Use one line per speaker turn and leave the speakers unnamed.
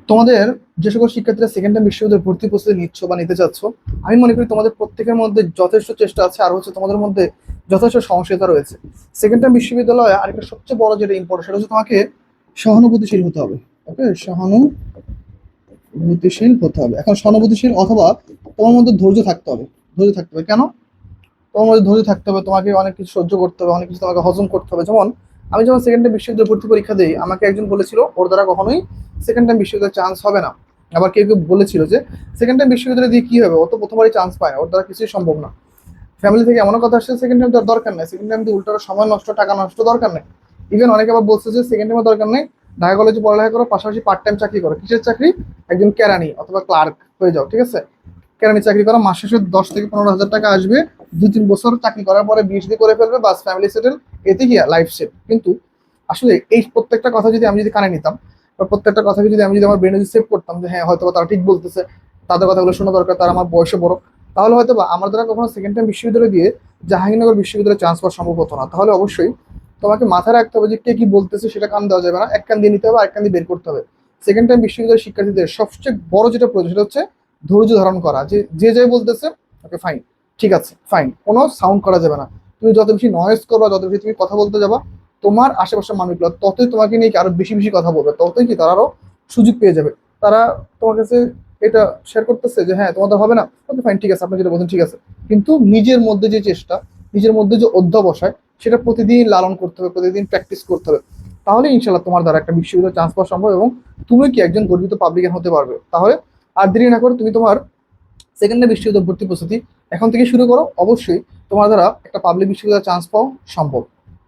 তোমাদের যে সকল শিক্ষার্থীরা সেকেন্ড টাইম বিশ্ববিদ্যালয়ে ভর্তি প্রস্তুতি নিচ্ছ বা নিতে চাচ্ছ, আমি মনে করি তোমাদের প্রত্যেকের মধ্যে যথেষ্ট চেষ্টা আছে, আর হচ্ছে তোমাদের মধ্যে যথেষ্ট সহনশীলতা রয়েছে। সেকেন্ড টাইম বিশ্ববিদ্যালয়ে আরেকটা সবচেয়ে বড় যেটা ইম্পর্টেন্ট, সেটা হচ্ছে তোমাকে সহানুভূতিশীল হতে হবে। ওকে, সহানুভূতিশীল হতে হবে। এখন সহানুভূতিশীল অথবা তোমার মধ্যে ধৈর্য থাকতে হবে। ধৈর্য থাকতে হবে কেন? তোমার মধ্যে ধৈর্য থাকতে হবে, তোমাকে অনেক কিছু সহ্য করতে হবে, অনেক কিছু তোমাকে হজম করতে হবে। যেমন আমি যখন সেকেন্ড টাইম বিশ্ববিদ্যালয় ভর্তি পরীক্ষা দিই, আমাকে একজন বলেছিল ওর দ্বারা কখনোই সেকেন্ড টাইম বিশ্ববিদ্যালয়ে চান্স হবে না। আবার কেউ কেউ বলেছিল যে সেকেন্ড টাইম বিশ্ববিদ্যালয়ে দিয়ে কি হবে, ও তো প্রথমবারই চান্স পায়, ওর দ্বারা কিছুই সম্ভব না। ফ্যামিলি থেকে এমনও কথা আসছে সেকেন্ড টাইম দেওয়ার দরকার নেই, সেকেন্ড টাইম দিয়ে উল্টো সময় নষ্ট, টাকা নষ্ট, দরকার নেই। ইভেন অনেকে আবার বলছে যে সেকেন্ড টাইমের দরকার নেই, ঢাকা কলেজে পড়ালেখা করো, পাশাপাশি পার্ট টাইম চাকরি করো। কিসের চাকরি? একজন কেরানি অথবা ক্লার্ক হয়ে যাও, ঠিক আছে? কেরানি চাকরি করা, মাস শেষে 10 থেকে 15 হাজার টাকা আসবে। 2-3 বছর চাকরি করার পরে বিয়ে শাদী করে ফেলবে, বাস ফ্যামিলি সেটেল, এতে কি লাইফ সেট। কিন্তু আসলে এই প্রত্যেকটা কথা যদি আমি যদি কানে নিতাম, বা প্রত্যেকটা কথাকে যদি আমি যদি আমার ব্রেনে সেভ করতাম যে হ্যাঁ হয়তো তারা ঠিক বলতেছে, তাদের কথাগুলো শোনা দরকার, তারা আমার বয়সে বড়, তাহলে হয়তো বা আমার দ্বারা কখনো সেকেন্ড টাইম বিশ্ববিদ্যালয় দিয়ে জাহাঙ্গীরনগর বিশ্ববিদ্যালয়ে চান্স পাওয়া সম্ভব হতো না। তাহলে অবশ্যই তোমাকে মাথায় রাখতে হবে যে কে কি বলতেছে সেটা কান দেওয়া যাবে না, এক কান দিয়ে নিতে হবে, আর এক কান দিয়ে বের করতে হবে। সেকেন্ড টাইম বিশ্ববিদ্যালয়ের শিক্ষার্থীদের সবচেয়ে বড় যেটা প্রয়োজন সেটা হচ্ছে ধৈর্য ধারণ করা। যে যে যাই বলতেছে, ওকে ফাইন, ঠিক আছে ফাইন, কোনো সাউন্ড করা যাবে না। তুমি যত বেশি নয়েজ করবা, যত বেশি তুমি কথা বলতে যাবা, তোমার আশেপাশের মানুষগুলো ততই তোমাকে নিয়ে কি আরো বেশি বেশি কথা বলবে, ততই কি তারা আরো সুযোগ পেয়ে যাবে। তারা তোমার কাছে এটা শেয়ার করতেছে যে হ্যাঁ তোমাদের হবে না, ওকে ফাইন, ঠিক আছে, আপনি যেটা বলছেন ঠিক আছে। কিন্তু নিজের মধ্যে যে চেষ্টা, নিজের মধ্যে যে অধ্যবসায়, সেটা প্রতিদিন লালন করতে হবে, প্রতিদিন প্র্যাকটিস করতে হবে। তাহলে ইনশাল্লাহ তোমার দ্বারা একটা বিশ্ববিদ্যালয়ে চান্স পাওয়া সম্ভব, এবং তুমি কি একজন গর্বিত পাবলিকান হতে পারবে। তাহলে আর দেরি না করে তুমি তোমার সেকেন্ডে বিশ্ববিদ্যালয় ভর্তি প্রস্তুতি এখন থেকে শুরু করো। অবশ্যই তোমার দ্বারা একটা পাবলিক বিশ্ববিদ্যালয়ে চান্স পাওয়া সম্ভব।